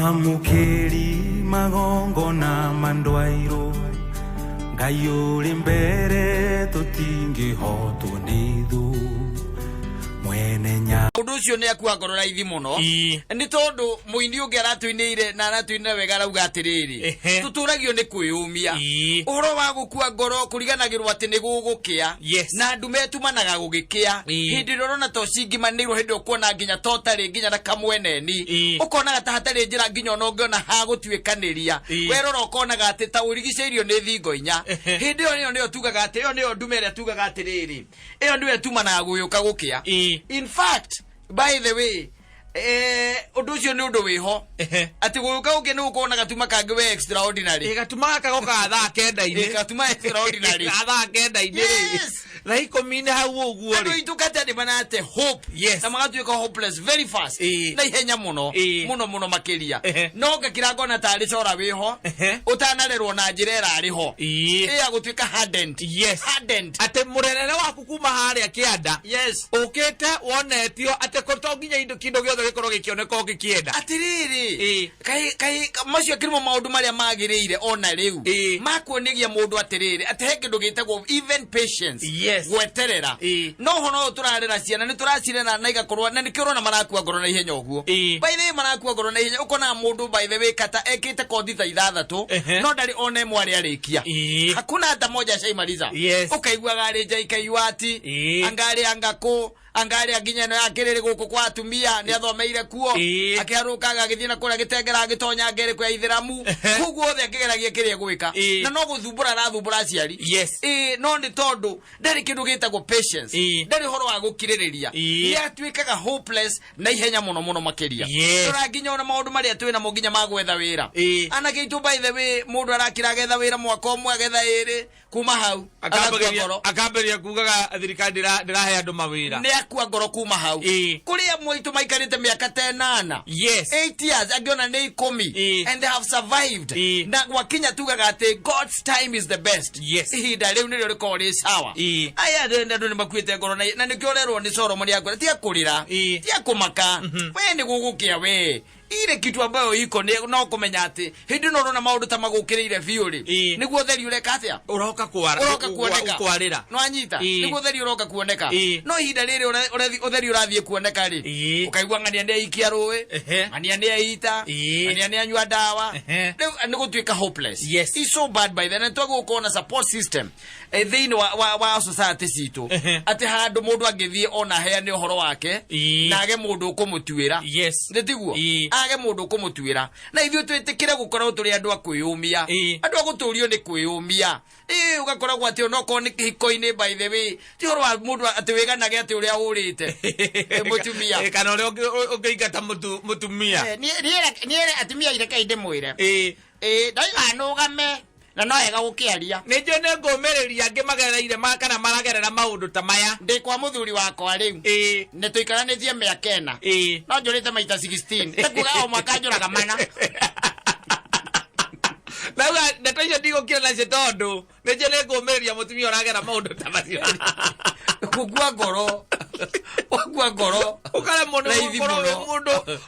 Mamukeri magongo na mandwairo Ngayuri mbere tutingi hotu nithu Mwene nya Uducio ne akua ngoro raithi muno ni tondu muini ungi aratuinire na aratuinire wega rauga atiriri tuturagio ni kwiyumia uhoro wa gukua ngoro kuriganagirwo ati ni gugukia na ndume tumanaga gugikia hindi rorona to cingimanirwo hindi ukuona nginya totari nginya na kamweneni ukona ta hatari njira nginya ono ngiona ha gutwikaniria werora ukona ati ta urigiceirio ni thingo inya hindi yo niyo tugaga ati yo niyo ndume ria tugaga atiriri iyo ndiwe tumanaga guyuka gukia. In fact, by the way, uducio ni undu wiho ati guyuka uke ni ukona gatuma kangi we extraordinary gatuma kagoka tha kenda-ini gatuma extraordinary tha kenda-ini na ikomine hau uguo ri itukate ni manate hope na magatuika hopeless very fast na ihenya muno muno makiria no gakirago na tari cora wiho utanarerwo na njirera ariho agutuika hardened ate murerere waku kuma haria kianda ukete wonetio ate korto nginya indo kindo giothe gikorwo gikioneka gikienda atiriri kai macio kirimo maundu maria magirire ona riu makuonigia mundu atiriri ate he kindu gitagwo even patience gweterera no hono turarera ciana ni turacirena na igakorwo na nikiro na marakua ngoro na ihenya uguo by the way marakua ngoro na ihenya ukona mundu by the way kata ekite kothi tha ithathatu no ndari one mwari arikia hakuna hata moja shaimaliza ukaigua gari jaikaiwati angari angako angari aginya na akirere guku kwa atumia ni athomeire kuo akiarukaga agithina kuria gitengera agitonya ngere kwa ithiramu kuguo the akigeragia kiria gwika na no guthumbura rathumbura aciari no ni tondu ndari kindu gitagwo patience ndari horo wa gukiririria ni atwikaga hopeless na ihenya muno makiria turaginya ona maundu maria twina mo nginya magwetha wira anagitu by the way mundu arakira getha wira mwaka umwe agetha iri kuma hau akamberia kugaga thirikari ndirahe andu mawira akua ngoro kuma hau kuria mwitu maikarite miaka 8 years agiona ni 10 and they have survived na wakinya tugaga ati God's time is the best ihinda riu nirio rikori sawa aya ndu ni makwite ngoro na nikiorerwo ni Solomon yakora ti akurira ti akumaka we ni gugukia we ile kitu ambayo iko no kumenya ati hindi no rona maundu ta magukirire viuri niguo theri ureka atia uroka kwarira no anyita niguo theri uroka kuoneka no ihinda riri utheri urathie kuoneka ri ukaigua ngania ndi ikia ruwe ngania ndi aita ngania ndi anywa dawa nigutuika hopeless it's so bad by then and twago kuona support system thini wa society situ ati handu mundu angithie ona heane uhoro wake na age mundu kumutwira nditiguo age mundu kumutwira na ithio twetikire gukora turi andu akwiyumia andu aguturio ni kwiyumia ugakora gwati onoko ni kihiko-ini by the way ti horo wa mundu ati wiganage ati uria urite mutumia kana uria ungeingata mutumia ni atumia ireka inde mwire ndaiga nugame na no ega gukiaria nije ne ngomeriria ngimagereire makana maragerera maundu ta maya ndi kwa muthuri wakwa riu ne tuikaranitie miaka 4 no njurite maita 16 tekuga o mwaka njuraga mana Lauga natoiyo digo kira na setondu nije ne ngomeriria mutumia uragera maundu ta macio kugua ngoro ukale mundu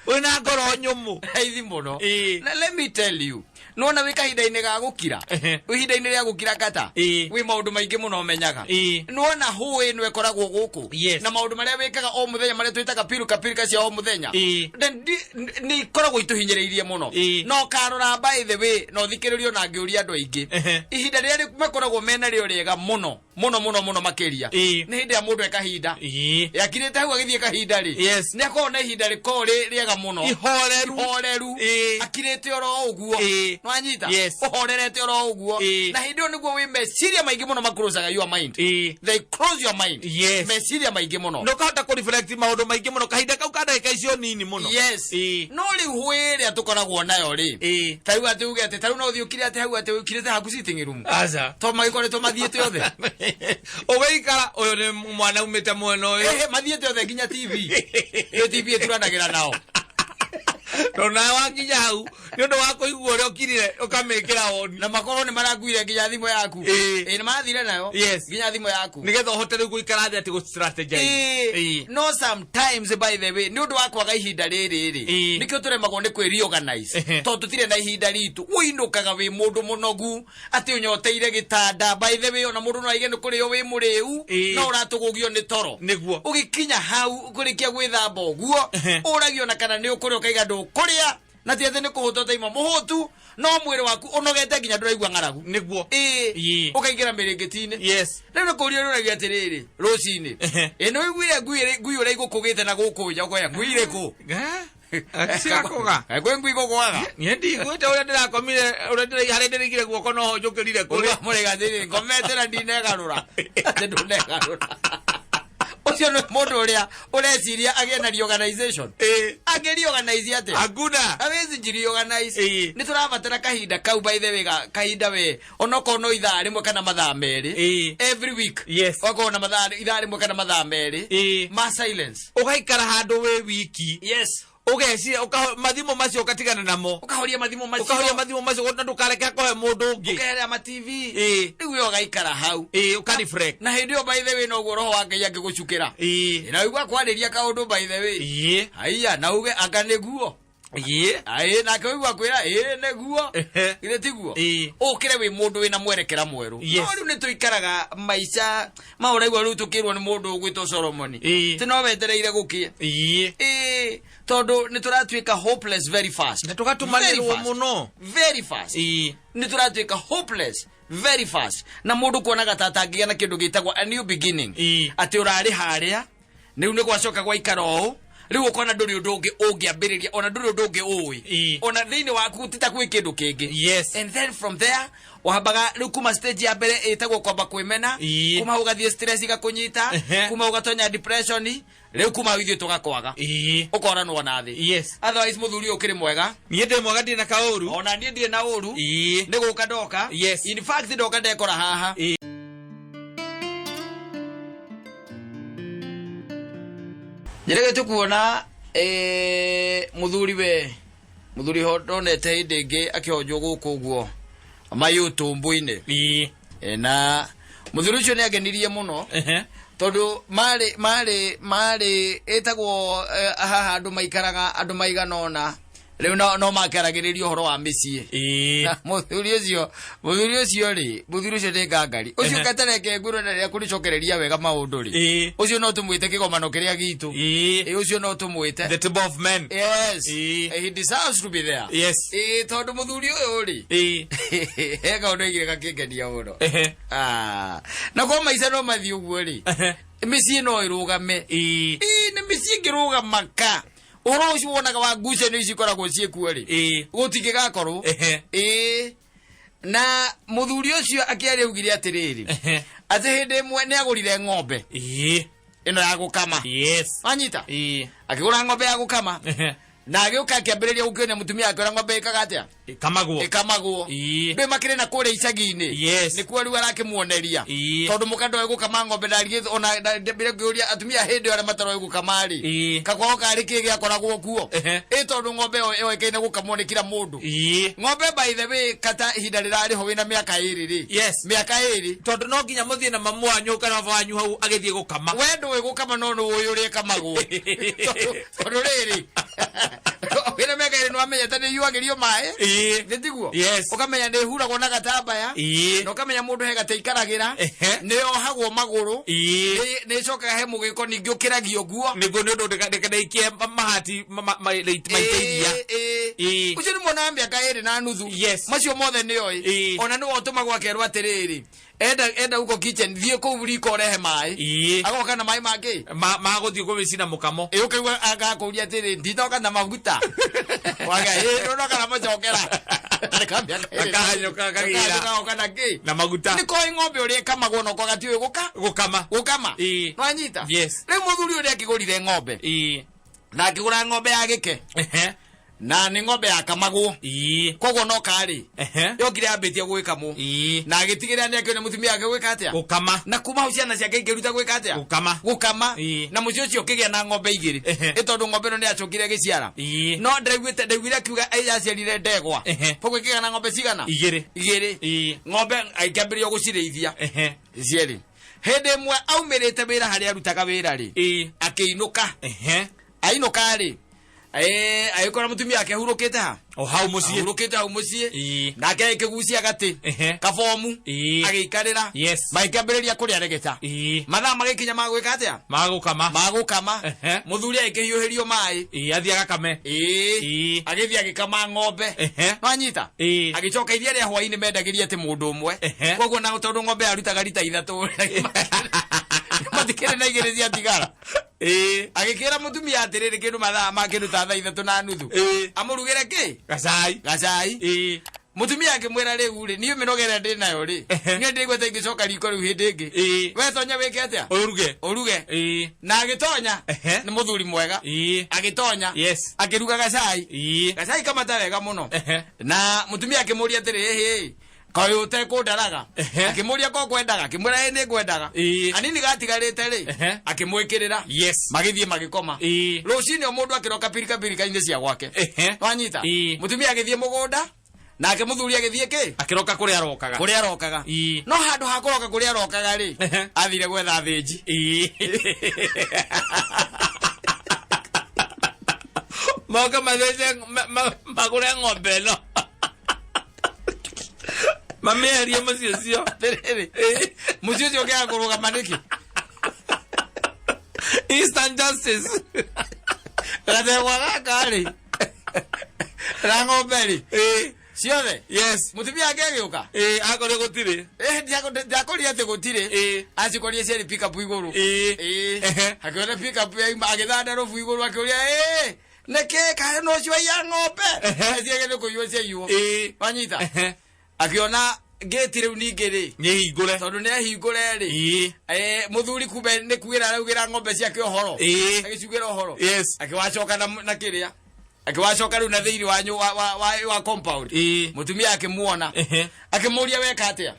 wina ngoro nyumu raithi muno na let me tell you nona wika hinda-ini ga gukira hinda-ini ria gukira kata wi maundu maingi muno menyaga nona hui nwe koragwo guku na maundu maria wikaga o muthenya maria twitaga pilika cia o muthenya ni koragwo ituhinyireirie muno no karora by the way no thikiririo na ngiuria andu aingi ihinda ria makoragwo mena rio riega muno makiria ni hindi ya mundu ekahinda yakirite hau agithie kahinda ri ni akona ihinda rikori riega muno ihoreru akirite oro uguo nwanyita uhorerete oro uguo na hindi yo niguo wi meciria maingi muno makurusaga your mind they close your mind meciria maingi muno no kahota ku reflect maundu maingi muno kahinda kau kada ikaicio nini muno no riu hwire atukoragwo nayo ri taigu ati uge ati taru no thiukire ati hau ati ukirite haku sitting room to magikoretwo mathiete othe ugeikara uyu ni mwana umite mweno uyu mathiete othe nginya TV yo TV turanagira nao Tona wanginya hau nyondo wako iguo uri okirire ukamekera on na makoro ni marakuire nginya thimo yaku ni mathire nayo nginya thimo yaku nigetha hotere guikara thi ati go strategize no sometimes by the way ni undu wakwa ga ihinda riri nikio turemagwo ni kwi reorganize to tutire na ihinda ritu uinukaga wi mundu munogu ati unyoteire gitanda by the way ona mundu no aige ni kuri yo wi muriu no uratugugio ni toro niguo ugikinya hau kurikia gwithamba uguo uragio na kana ni ukuri ukaiga ndu kuria na tiathe ni kuhutota ima muhutu no mwiri waku unogete nginya nduraigwa ngaragu niguo ukaigira miringitine yes rero kuria ruragia atiriri rucini ino igwire ngui uri igukugite na gukuja ukoya ngwire ku Sirakoga. Agwe ngui gogoaga. Nyendi gwite uri ndirakomire uri ndira ndirigire guoko no njukirire kuri. Murega thiri ngometera ndinegarura. Ndunegarura. Ucio no mundu uria ureciria agie na reorganization. Age reorganize ate. Aguna. Awezi jiri organize. Ni turabatara kahinda kau by the way kahinda we onoko no ithaa rimwe kana mathaa meri. Every week. Yes. Wako na ithaa rimwe kana mathaa meri. Ma silence. Ugaikara handu we wiki. Yes. Ugeci mathimo macio ukatigana namo ukahoria mathimo macio na ndukareke kohe mundu ungi ukehera ma TV riu yo gaikara hau ukareflect na hindi yo by the way no guo roho wake yange gucukira na igwa kwariria kaundu by the way haiya na uge akaneguo na kwa kwira neguo ile tiguo ukire wi mundu wina mwerekera mweru no riu ni tuikaraga maica mauraigwa riu tukirwo ni mundu ugwitwo Solomon tino wetereire gukia tondu ni turatuika hopeless very fast na tukatumanirwo muno very fast ni turatuika hopeless very fast na mundu kuonaga tatangia na kindu gitagwa a new beginning ati urari haria niu ni gwacoka gwa ikaro riu ukona nduri ndungi ungiambiriria ona nduri ndungi uwi ona thiini waku titakwi kindu kingi and then from there wahambaga riu kuma stage ya mbere itagwo kwamba kwimena kuma ugathie stress igakunyita kuma ugatonya depression riu kuma withio tugakwaga ukora no na thi otherwise muthuri ukiri mwega nie ndi mwega ndi na kauru ona nie ndi na uru ni guka ndoka in fact ndoka ndekora haha Jerege tukuona muthuri ho ndonete hindi ingi akihonjwo guku guo mayutumbu-ini na muthuri ucio ni agenirie muno tondu mari etagwo haha andu maikaraga andu maiganona riu no makaragiriria uhoro wa micie muthuri ucio ri muthuri ucio ni ngangari ucio katareke nguru na ria kuricokereria wega maundu ri ucio no tumwite kigomano kiria gitu ucio no tumwite the top of men he deserves to be there tondu muthuri uyu ri ega undu igire gakingenia muno na kwa maica no mathi uguo ri micie no irugame ni micie ngirugama ka oro ucio wonaga wa nguce ni cikoragwo ciekuo ri gutingigakorwo na muthuri ucio akiari ugire atiriri ati hindi imwe ni agurire ng'ombe ino ya gukama anyita akigura ng'ombe ya gukama na agiuka akiambiriria gukionia mutumia akora ng'ombe ikagatia ikamagwo ndwe makire na kure icagi-ini ni kuo riu arakimuoneria tondu mukando egukama ng'ombe ndari ona ndebire ngiuria atumia hindi ore mataro egukama ri kakwao kari ki giakoragwo kuo tondu ng'ombe yo ikaine gukamwo ni kila mundu ng'ombe by the way kata ihinda rirari ho wina miaka iri ri miaka iri tondu no nginya muthie na mamu wanyu kana vanyu hau agithie gukama wendo egukama no no uyu ri kamagwo tondu riri wina miaka iri no amenya tani yuagirio mai ndiguo ukamenya ni huragwo na gatambaya no ukamenya mundu he gateikaragira ni ohagwo maguru ni cokaga he mugiko ningi ukiragio guo niguo ni undu ndikadaikie mahati maiteiria ucio ni mwana miaka iri na nuthu macio mothe ni oi ona ni wotumagwo akerwo atiriri enda uko kitchen thie ko riko rehe mai agoka na mai mangi maguthie gwicina mukamo ukaigua agakuria atiri nditoka na maguta waga no kana macokera akahanyoka kagira kana ki na maguta ni ko ng'ombe uri kamagwo no kwa gati gukama no anyita riu muthuri uri akigurire ng'ombe na akigura ng'ombe ya gike na ni ng'ombe ya kamagwo kogo no kari yokire ambitie gwikamo na agitigirira ni akio mutumia ake gwika atia gukama na kuma uciana ciake ikiruta gwika atia gukama na mucio ucio kigia na ng'ombe igiri itondu ng'ombe no ni acokire giciara no ndaiguire kiuga ayaciarire ndegwa kogo kiga na ng'ombe cigana igiri ng'ombe aikambirio gucirithia cieri hende mwe aumirite wira hari arutaga wira ri akiinuka ainuka ri ayikora mutumia ake hurukite ha hau mucie hurukite hau mucie nake ikigucia gati kabomu agiikarira maikambiriria kuria regeta mathaa magikinya magwika atia magukama muthuri aikihiuhirio mai athiaga kame agithia gikama ng'ombe wanyita agicoka iria ria hwaini mendagiria ati mundu umwe koguo na tondu ng'ombe arutaga rita 3 matikere na igere cia tigara agikira mutumia atiriri kindu mathaa makiruta thaa 3:30 amurugire ki gacai mutumia akimwira riu ri niyo minogere ndi nayo ri ni ndigwete ngicoka riko riu hindi ngi we tonya wike atia uruge na agitonya ni muthuri mwega agitonya akiruga gacai kama tarega muno na mutumia akimuria atiri kayo ute kundaraga akimuria ko kwendaga akimwira ni ngwendaga anini gatigarite ri akimwikirira magithie magikoma rucini o mundu akiroka pirika inde cia gwake wanyita mutumia agithie mugunda na akimuthuri agithie ki akiroka kuria arokaga no handu hakuroka kuria arokaga ri athire gwetha thinji moka mathece magure ng'ombe no mameria mucio mucio kia kuruga maniki instant justice rade wagakari rangomberi ciothe mutumia agegiuka akore gutire ndiakoria ati gutire acikorie ciari pick up iguru akiona pick up agithanda rofu iguru akiuria neke kare no cio ya ng'ombe aciege ni kuyua ciayuo wanyita akiona gate riu ningiri ni hingure tondu ni hingure ri muthuri kube ni kuira raugira ng'ombe ciake ohoro agiciugira ohoro akiwacoka na kiria akiwacoka riu na thiiri wa compound mutumia akimuona akimuria weka atia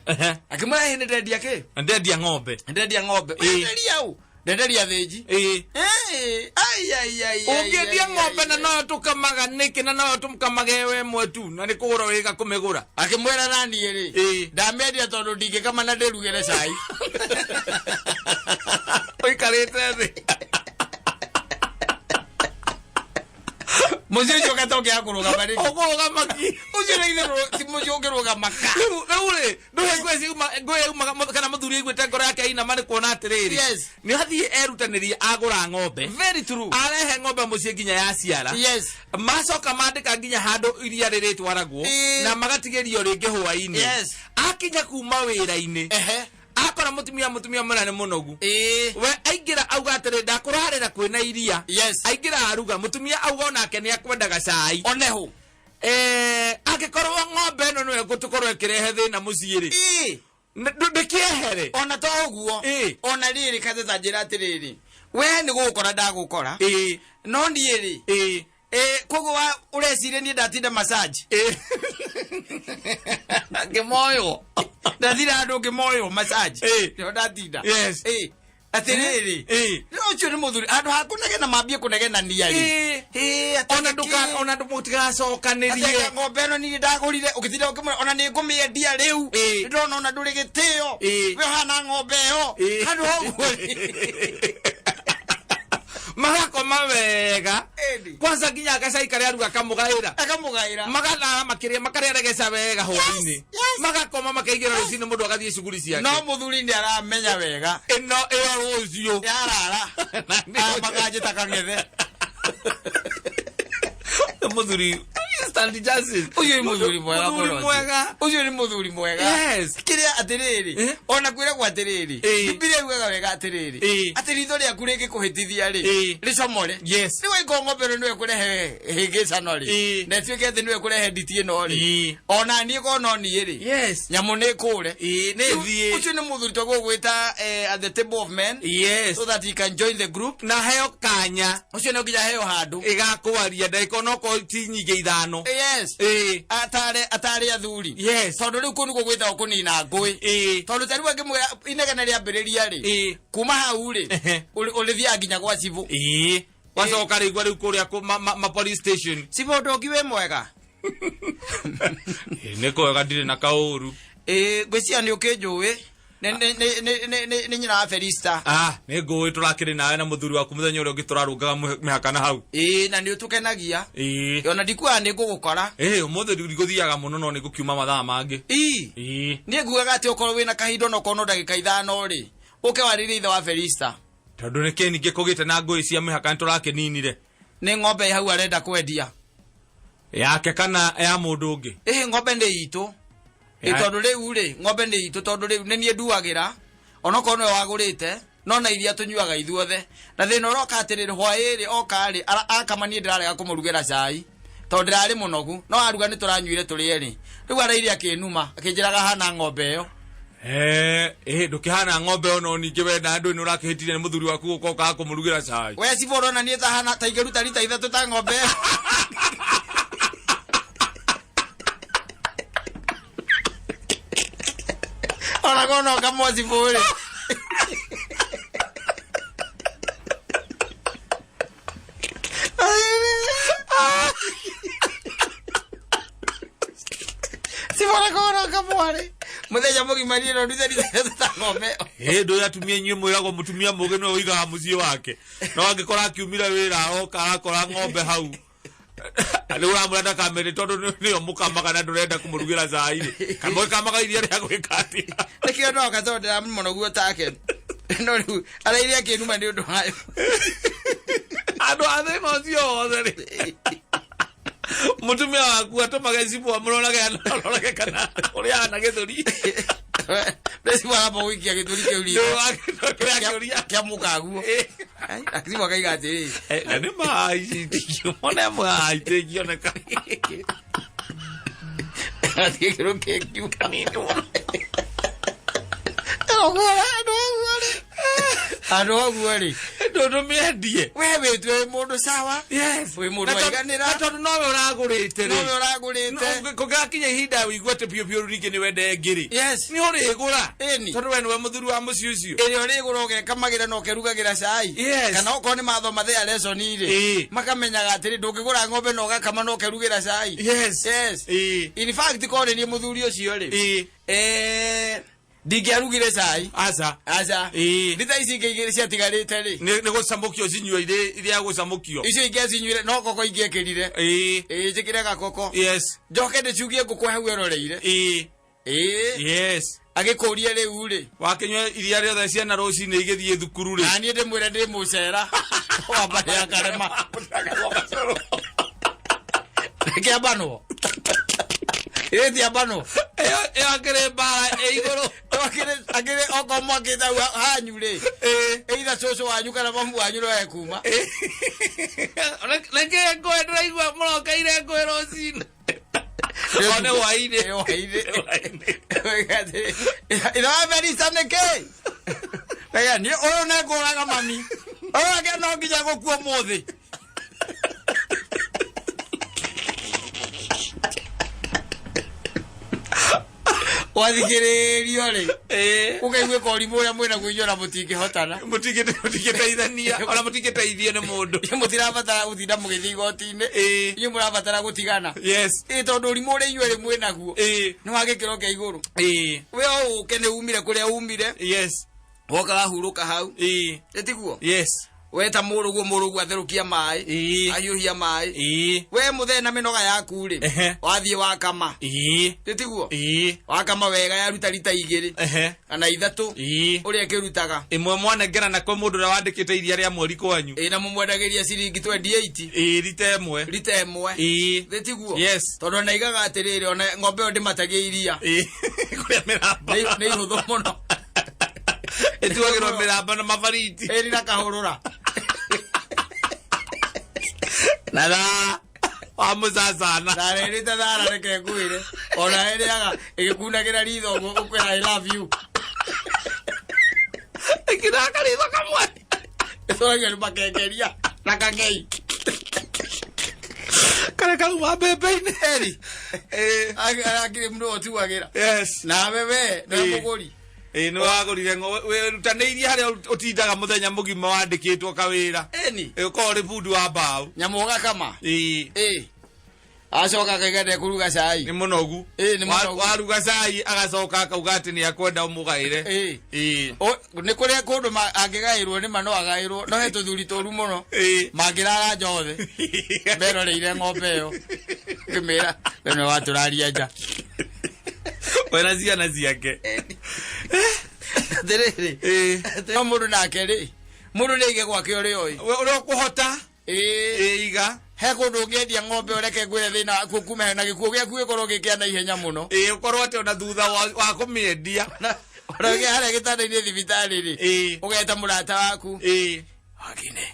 akimwira hindi ndendia ki ndendia ng'ombe ndendia u ndenderia thinji ungedia ng'ombe na no tukamaga niki na no tumkamage we mwetu na ni kugura wiga kumigura akimwira nani ri ndamendia tondu ndingikama na ndirugire cai oikarite thi mucio gatoke akuruga bari okuruga maki ujire ti mucio ngiruga maka ule ngoe kana muthuri igwete ngoro yake ina mari kuona atiriri ni hathie erutaniria agura ng'ombe very true arehe ng'ombe mucio nginya ya ciara macoka mandika nginya handu iria riritwaragwo na magatigerio ringi hwaini akinya kuma wira-ini akora mutumia mwana munogu we aingira auga atire ndakurarira kwina iria aingira aruga mutumia auga onake ni akwendaga cai onehu agikorwo ng'ombe no nwe gutukorwo kirehe thina muciiri ndikiehere ona to uguo ona riri katheta njira atiriri we ni gukora ndagukora no ndiiri kogo wa urecirie ni ndatinda massage ngemoyo ndathira andu ngemoyo massage ndio ndatinda atiriri no cyo ni muthuri andu hakunege na mambie kunege na niari ona ndumutiga cokanirie ng'ombe no ni ndagurire ukithira ukimwe ona ni ngumiendia riu ndona ona nduri gitio we hana ng'ombe yo handu hoguo magakoma wega kwanza nginya agacai karia aruga akamugaira magana makiria makareregeca wega hwaini magakoma makaigira rucini mundu agathie cuguri ciake no muthuri ndi aramenya wega ino iyo rucio yarara na maganjita kangethe muthuri stand chances. Uyu ni muthuri mwega mwega. Uyu ni muthuri mwega. Yes. Kiria atiriri. Ona kwira kwa atiriri. Biblia yugaga wega atiriri. Atirito ria kurege kuhitithia ri. Ricomore. Yes. Ni wai ng'ombe no ekurehe higicano ri. Na tuike ati no ekurehe nditie no ri. Ona ni ko no ni ri. Yes. Nyamu ne kure. Ne thie. Uyu ni muthuri twago gwita at the table of men. Yes. So that he can join the group. Na heo kanya. Uyu no nginya heo handu. Igakwaria ndaiko no ko tinyige ithano. Yes. Atare athuri. Yes. Tondu riu kunu gwitha kunina ngui. Tondu tariwa ngimwe inegana ria mbiriria ri. Kuma hau ri. Ulithia nginya gwa civu. Wacoka rigwa riu kuria ma police station. Civu ndogiwe mwega. Niko wega ndire na kauru. Ngwiciria ni ukinjuwi. Ni nyina Felista. Ni ngui turakiri nawe na muthuri waku muthenya uria ugiturarungaga mihakana hau. Na ni utukenagia. Ona ndikuwa ni ngugukora. Umuthi ndiguthiaga muno no ni gukiuma mathaa mangi. Ni ngugaga ati ukorwo wina kahindo no kono ndagika ithano ri. Uke warire ithe wa Felista. Tondu ni keni ngikugite na ngui cia mihakana turakininire. Ni ng'ombe hau arenda kwendia. Yake kana ya mundu ungi. Ng'ombe ndi itu. Tondu riu ri ng'ombe ni itu tondu riu ni nie nduagira ona kono wagurite no na iria tunyuaga ithuothe na thina uroka atiriri hwairi okari akamanie ndirarega kumurugira cai tondu ndirari munogu no aruga ni turanyuire turi eri riu arairi akinuma akinjiraga hana ng'ombe yo ndukihana ng'ombe ono ningi wenda andu ni urakihitire ni muthuri waku ukoka kumurugira cai we ciboro na nie ta hana ta igeruta rita ithatu ta ng'ombe Ona kono kama zivole. Sivole kono kama wale. Mutheja mugi mari no ndizeri ta ng'ombe. Ndo yatumie nywe mwirago mutumia muge no uigaga mucie wake. No angikora akiumira wira oka akora ng'ombe hau. Alura murenda kamere tondu niyo mukama kana ndurenda kumurugira zaire kamwe kamaga iria ria gwikati nikio no katondera muno guo take no riu ara iria kinuma ni undu hayo andu athe no cio theri mutumia waku atumaga isibu amurorage kana uri ana githuri Besi wala wiki agithuri keuri kia mukaguo ai akiri wakaiga ati ni mai tikio mona mai tikio na kai ati kiro ke kiu kamino Adogwari. Ndodo miendie. Wewe twe mundu sawa? Yes. We mundu waiganira. Tondu nowe uragurite ri. Nowe uragurite. Kugakinya ihinda wiguate pio ringi ni wende ngiri. Yes. Ni uri igura. Eni. Tondu we ni muthuri wa mucio ucio. Eri uri igura ugekamagira no kerugagira cai. Yes. Kana uko ni mathoma thea lesson iri. Makamenyaga atiri ndungigura ng'ombe no gakama no kerugira cai. Yes. Yes. In fact ko ni muthuri ucio ri. Ndigiarugire cai. Aza. Ndita ici ingĩ ciatigarĩte rĩ. Nĩ gũcamũkio cinyua iria gũcamũkio. Icio ingĩ cinyuire no koko ingĩekĩrire. Njĩkĩre gakoko. Yes. Njoke ndĩcugie ngũkũ hau eroreire. Yes. Agĩkũria rĩu rĩ. Wakinyua iria rĩothe ciana rũcinĩ igĩthiĩ thukuru rĩ. Na niĩ ndĩmwĩre ndĩ mũcera. Wambare ya karema. Kĩambanwo. Ndiambano. Akĩrĩ mbara igũrũ. Akĩrĩ oko mwakĩte hanyu rĩ. Either cũcũ wanyu kana mamu wanyu no ekuma. Reke ngũĩ ndĩraigua mũrokeire ngũĩ rũcinĩ. One hwainĩ. Ino Felista nĩkĩ? Ega niĩ ũyũ nĩngũraga mami. Ũyũ ake no nginya gũkua ũmũthĩ. Wathikĩrĩrio rĩ. Ũkaigua korimu ũrĩa mwĩna gwĩnyora mũtingĩhotana. Mũtingĩteithania ona mũtingĩteithio nĩ mũndũ. Mũtirabatara gũtinda mũgĩthiĩ igoti-inĩ. Inyuĩ mũrabatara gũtigana. Yes. Tondũ ũrimũ ũrĩa inyuĩ rĩ mwĩ naguo. Nĩ wa gĩkĩro kĩa igũrũ. We ũke nĩ umire kũrĩa umire. Yes. Woka wahurũka hau. Ĩtiguo. Yes. weta murugu atherukia mai ayuhia mai we muthena minoga yaku ri wathie wakama titiguo wakama wega yaruta lita 2 kana 3 uri akirutaga imwe mwanengera na kwa mundu ra wandikite iria ria mweri kwanyu na mumwendageria ciringi 28 lita imwe titiguo yes tondu na igaga atiriri ona ng'ombe yo ndimatagia iria kuria miramba ni ihuthu muno etuagirwo miramba na mabariti eri na kahurura nada wamusasana ndareri tadara reke nguire ona eriaga igikunagira ritho ukwira I love you ikiraka ritho kamwe esoragia makengeria na kangei kana kauma bebe-ini eri akiri mndu otuagira yes na bebe na muguri no wagurire we rutaneirie haria utindaga muthenya mugima wandikitwo kawira eni uko ri budu wa mbao nyamuga kama acoka kaigade kuruga cai ni munogu ni munogu waruga cai agacoka akauga ati ni akwenda umugaire ni kuria kundu angigairwo ni mano agairwo no he tuthuri toru muno mangirara njothe beroreire ng'ombe yo kimira beno waturaria nja wena ciana ciake ndiriri no mundu nake ri mundu ni ige gwake uri oi uri kuhota iga he kundu ngendia ng'ombe ureke ngwire thina kukume na gikuo giaku gikorwo gikia na ihenya muno ukorwo ati ona thutha wa kumiendia urage haria gitanda-ini thibitari ri ugeta murata waku Agine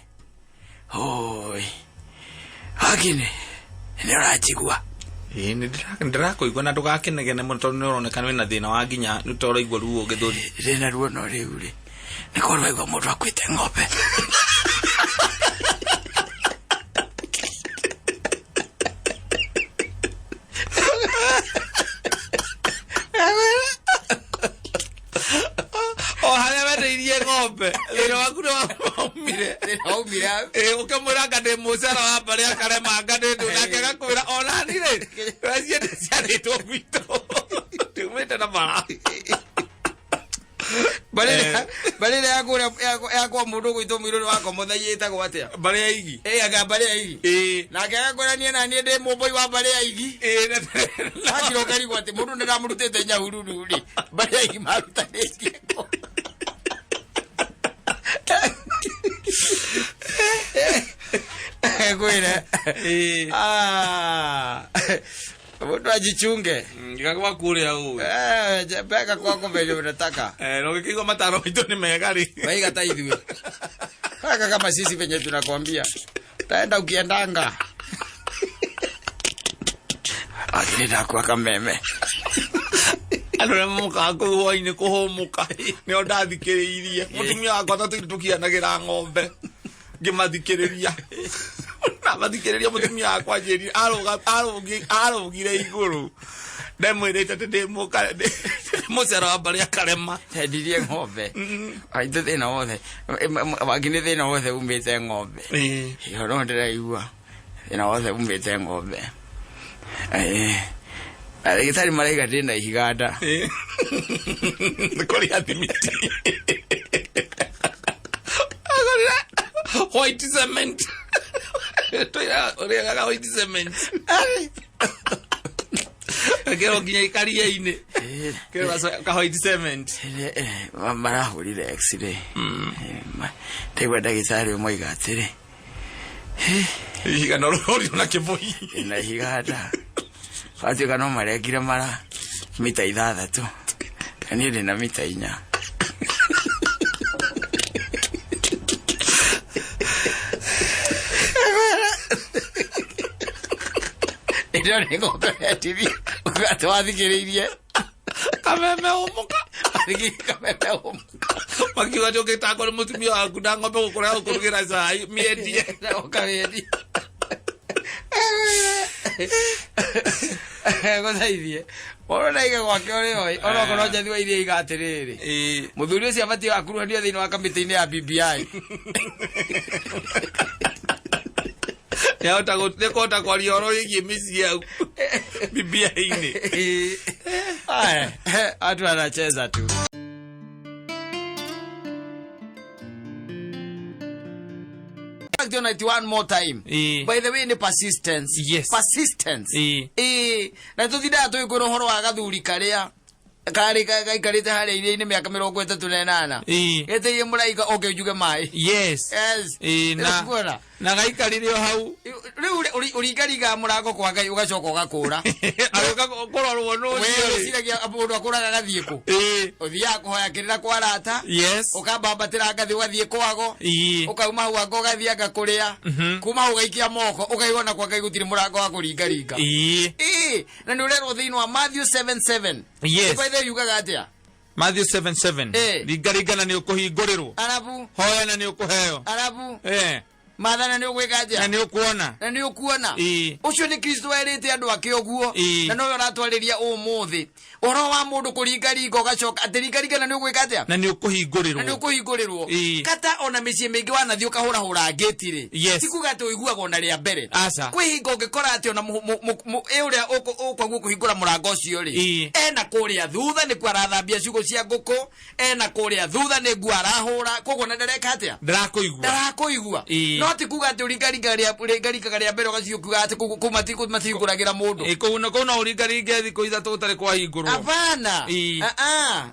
oi Agine ni urajigua ndirakuigua na ndugakenegene muno tondu ni uronekana wina thina wa nginya ni toraigua ruo githuri rina ruo no riu ri ni korwaigua mundu akwite ng'ombe haria wendeirie ng'ombe thina waku ni waumire ukamwira nga ndi mucera wa mbari akarema nga ndi ndu nake agakwira onani ri wacie ndiciarĩtwo gwitũ tiumĩte na mara barire yakwa mundu gwitũ mwirũ wako muthai yĩtagwo atia mbari ya igi anga mbari ya igi nake agakwĩra niĩ na niĩ ndi mũmboi wa mbari ya igi akira ũkarigwo atĩ mũndũ nĩramũrutĩte nyahururu ri mbari ya igi marutanĩtie kwire mundu ajichunge ngakwa kuria u beka kwako vile unataka no gikigwa mataro itu ni mega ri waiga ta ithuĩ haka kama sisi venye tunakwambia taenda ukiendanga akirida kwa kameme anore muka kuhoine kuhomuka ni ondathikiriirie mutumia wakwa tatukianagira ng'ombe ngimathikiriria na mathikiriria mutumia wakwa njiri arugire iguru ndemwirite ati ndi mucera wa mbari akarema ndirie ng'ombe aithe thina wothe wagine thina wothe umite ng'ombe yo no ndiraigua thina wothe umite ng'ombe gitari maraiga ndina ihiganda kuri athimiti white cement oria white cement kero ginya ikaria-ini kero ka white cement marahurire x-ray tegwa ndagĩtarĩ ũmoiga atĩrĩ ihiga no rũri na kĩboi na ihiganda watuĩka no marengire mara mita 6 na niĩ ndĩ na mita 4 ndio ni ng'ombe ya TV ukatwathikĩrĩirie kameme umuka kameme umuka makiuga nĩ ũgĩtangwo nĩ mũtumia waku na ng'ombe gũkũrĩa gũkũrugĩra cai mĩendie ũkamĩendie gũteithie mũndũ ndaige gwake ũrĩ oi onokorwo njathi wa iria iga atĩrĩrĩ mũthuri ũcio abatiĩ akuruhanio thĩinĩ wa kamĩtĩ-inĩ ya BBI nĩkũhota kwaria ũhoro wĩgiĩ mĩciĩ yau BBI-inĩ watu wanacheza tu. fact on it one more time. By the way, ni persistence. Yes. Persistence. Na tuthida tuyikoro horo wa gathuri karia kari gaikarite hare ire-ini miaka 38 ete yemuraika okay juge mai. Yes. Na gaikarire hau urigariga murago kwa Ngai ugacoka ugakura agakora ruono wewe siragia apundu akuraga gathieko uthia kuhoya kirira kwa rata ukambambatira ngathi ugathie kwago ukauma hau ngo gathia ngakuria kuma ugaikia moko ukaigona kwa Ngai gutiri murango wa kuringaringa na ni urero thiini wa Matthew 7:7 kwa ithe yugaga atia Matthew 7:7 ringaringa na ni ukuhingurirwo arabu hoya na ni ukuheo arabu Madana ni ugwekaje na ni ukuona ucio ni Kristo erite andu ake oguo na no aratwariria umuthi oro wa mundu kuringaringa ugacoka atirikaringa na ni ugwekaje na ni ukuhingurirwo kata ona micie mingi wanathio kahura hura ngitire tikuga ati uiguaga ona ria mbere kwihinga ungikora ati ona uria ukwaguo kuhingura murango ucio ri ena kuria thutha ni kwarathambia ciugo cia nguku ena kuria thutha ni ngua arahura koguo na ndareka atia ndarakuigua no tikuga ati uringaringa ria mbere ugacio kuga ati kumatiguragira mundu kuna uringaringa thiko ithatu utari kwahingurwo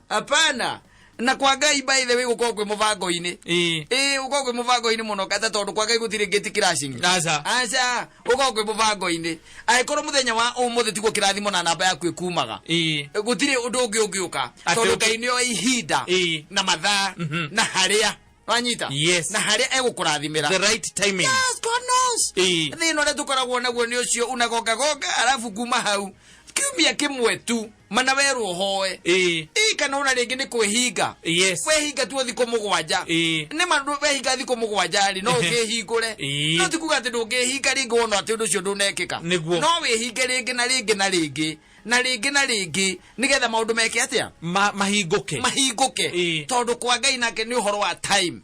hapana na kwa Ngai by the way gukorwo kwi mubango-ini gukorwo kwi mubango-ini muno kata tondu kwa Ngai gutire gate crashing aca gukorwo kwi mubango-ini aikorwo muthenya wa umuthi tiguo kirathimo na namba yaku ikumaga gutire undu ungiuka tondu Ngai nio ihinda na mathaa na haria wanyita na haria egukurathimira the right timing thino re tukoragwo naguo ni ucio unagonga alafu kuma hau kiumia kimwe tu mana werwo hoe kana ona ringi ni kwihinga wehinga tu thiko mugwanja ni mandu wehinga thiko mugwanja ri no ukihingure no tikuga ati ndungihinga ringi wona ati undu ucio ndunekika no wehinge ringi na ringi na ringi na ringi nigetha maundu meke atia mahinguke tondu kwa Ngai nake ni uhoro wa time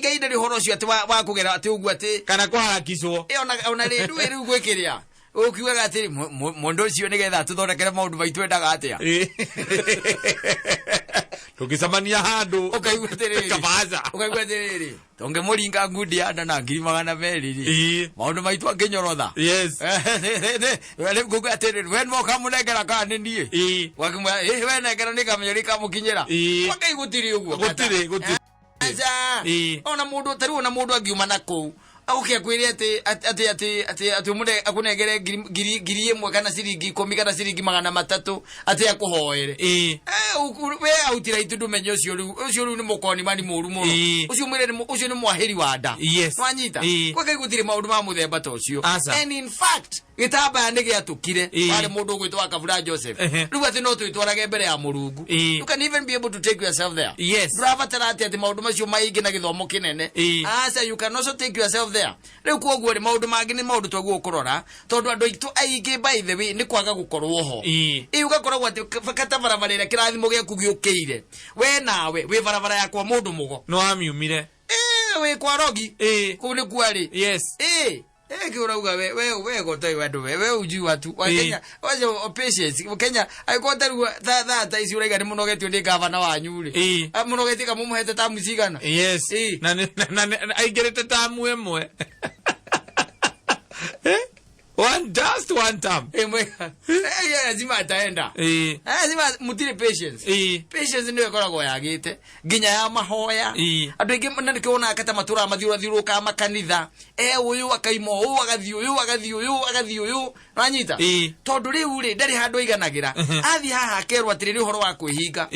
Ngai ndari uhoro ucio ati wa kugera ati ugu ati kana kwarakicwo ona riu gwikiria ukiuga ati mundu ucio nigetha tuthondekere maundu maitu endaga atia tukicamania handu ukaigua atiriri tonge muringa ngundi anda na 200,000 maundu maitu anginyorotha wale gugu atiriri wen moka munengera kana nie wakimwa we nengera ni kamenyeri kamukinyira wakai gutiri uguo gutiri ona mundu tari ona mundu angiuma nako okay kwiri ati umude akunegere giri emwe kana siringi 10 kana siringi 300 ati akuhoere we autira itudu menyo ucio ni mukoni mani muru muno ucio mwire ucio ni mwaheri wa nda wanyita kwa Ngai gutire maundu ma muthemba ta ucio and in fact gitaba ni giatukire wale mundu gwitwa Kabura Joseph riu ati no twitwarage mbere ya Murungu you can even be able to take yourself there dravatara ati maundu macio maingi na githomo kinene you can also take yourself there riu kuoguo ri maundu mangi ni maundu twaguo kurora tondu andu aitu aingi by the way ni kwaga gukorwo ho ugakorwo ati kata barabara ira kirathimo giaku giukiire we nawe we barabara yakwa mundu mugo no amiumire we kwa rogi ku ni kwari kiurauga we gotoi wandu we uju watu wa Kenya waje patience Kenya aikotaru tha isi uraiga ni munogetio ni gavana wanyu ri munogetie ka mumuhete tamu cigana na aigirite tamu emwe one time lazima ataenda lazima mutire patience ndio ikoragwo yagite nginya ya mahoya andu ingi ndikiona kata matura mathiurathiuruka makanitha uyu akaimo uyu agathii uyu nanyita tondu riu ri ndari handu iganagira athi haha akerwa atiriri uhoro wa kwihinga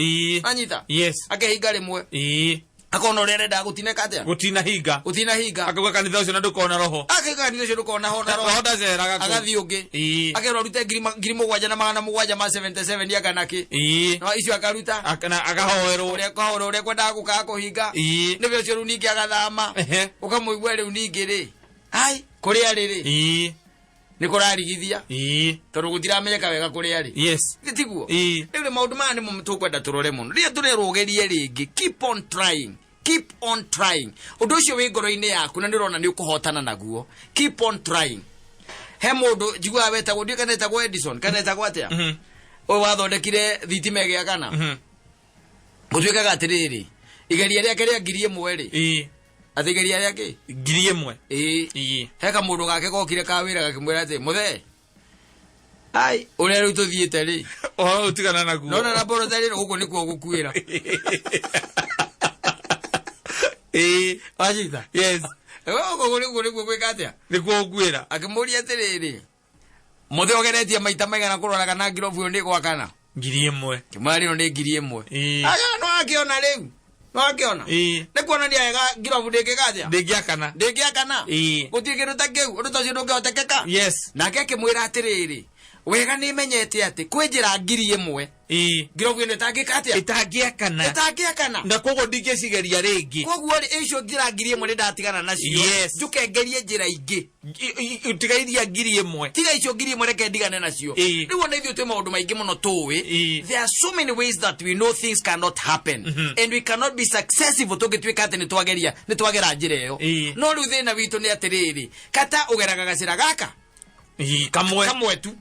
nanyita akehinga rimwe akona urenda gutineka atia gutina hinga akauga kanitha ucio na ndukona roho akauga kanitha ucio ndukona roho ndaceraga agathi ungi akerwa rute 7,777 yaganaki no icio akaruta agahoerwo uria kwenda guka kuhinga niwe ucio runingi agathama ukamuigwa riu ningi ri ai kuria riri ni kurarigithia tondu gutiramenyeka wega kuria ri tiguo riu maundu maya nimo tukwenda turore muno ria turerogerie ringi keep on trying undu ucio wi ngoro-ini yaku na ndirona ni ukuhotana naguo keep on trying he mundu njigua wetagwo ndio kana etagwo Edison kana etagwo atia o wathondekire thitima ya kana gutuikaga atiriri igeria ria keria ngiri imwe ri Athigeria yake 1,000 heka mundu gake gokire kawira gakimwira ati muthe ai ule ru tuthiete ri utigana naguo no na boro tari guko nikuo gukuira wajita yes guko nikuo gwikatia nikuo gukuira akimuria atiriri muthe ogeretie maita maigana kurora kana ngirobu yo ndi gwakana 1,000 kimari no ndi 1,000 aga no akiona riu no akiona nikuona ndia ega ngirobu ndikikatia ndigiakana gutigiro takeu undu tacio ndungihotekeka yes nake akimwira atiriri wega ni menyete ati kwenjira 1,000 ngirobu ino itangikatia itangiakana na kogo ndingicigeria ringi koguo ri icio ngira 1,000 ndatigana nacio njukengerie njira ingi utigairia 1,000 tiga icio 1,000 reke ndigane nacio riu ona ithuĩ twĩ maũndũ maingĩ mũno tũĩ there are so many ways that we know things cannot happen and we cannot be successful tũngĩtuĩka atĩ nĩ twagera njĩra ĩyo no rĩu thĩna witũ nĩ atĩrĩrĩ kata ũgeraga gacĩra gaka kamwe tu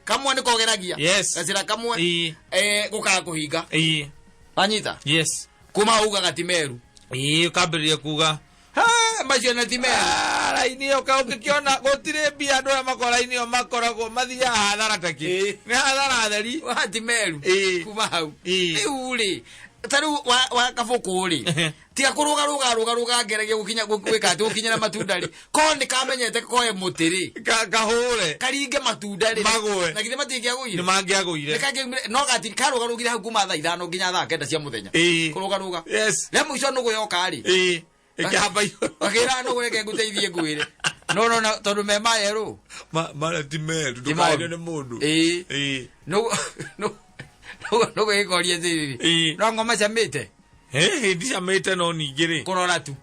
kamwe nĩ kogeragia gacĩra kamwe gũkaga kũhinga anyita kuma uga gatimeru ukambĩrĩria kuga macio na timeru raini ukiona gutire mbia andũ arĩa makora-inĩ o makoragwo mathiaga hathara taki nĩ hathara theri wa timeru kuma hau rĩu rĩ taru wa kabuku ri tiga kuruga ngeragia gukinya gwika ati gukinyira matunda ri ko ni kamenyete koe mutiri kahure karinge matunda ri na githe matingiaguire ni mangiaguire no gati karuga gira kuma thaa 5 nginya thaa 9 cia muthenya kuruga yes le muico nugu yoka ri ikihamba akira nugu reke nguteithie ngwire no tondu me mayeru mara ti meru ndukaire ni mundu no gwikoria thiri no ngoma ciamite ndicamite no ningĩ rĩ kurora tu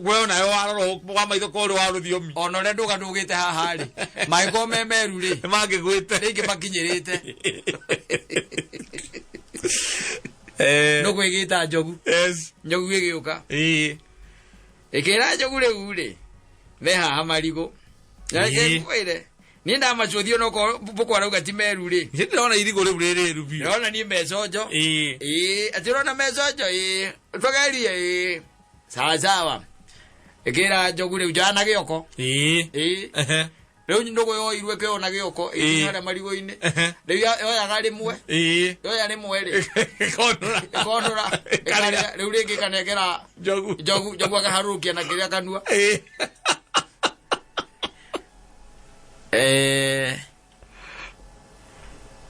we nayo warora wa maitho korĩ wa rũthiomi ona ũrĩa ndũgĩte haha rĩ maĩko me meru rĩ mangĩgwĩte rĩngĩ makinyĩrĩte no gwĩgĩta njogu njogu ĩgĩũka ĩkĩra njogu rĩu rĩ me haha marigũ kwĩre ni ndamacuthio no bukwa rauga ti meru ri ndĩrona irigũ rĩu rĩrĩru biũ ndĩrona ni mecojo atirona mecojo twagerie sawa ĩkĩra njogu rĩu njana gĩoko rĩu ndogo yoirwe kĩo na gĩoko harĩa marigũ-inĩ rĩu yoyaga rĩmwe yoya rĩmwe rĩ konora rĩu rĩngĩ kanengera njogu akaharũrũkia na kĩrĩa kanua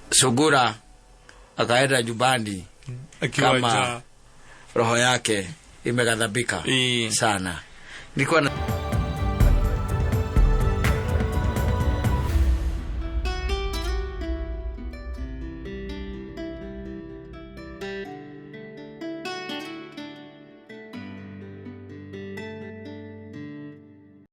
Sugura akaenda nyumbani kama roho yake imeghadhabika sana. Nilikuwa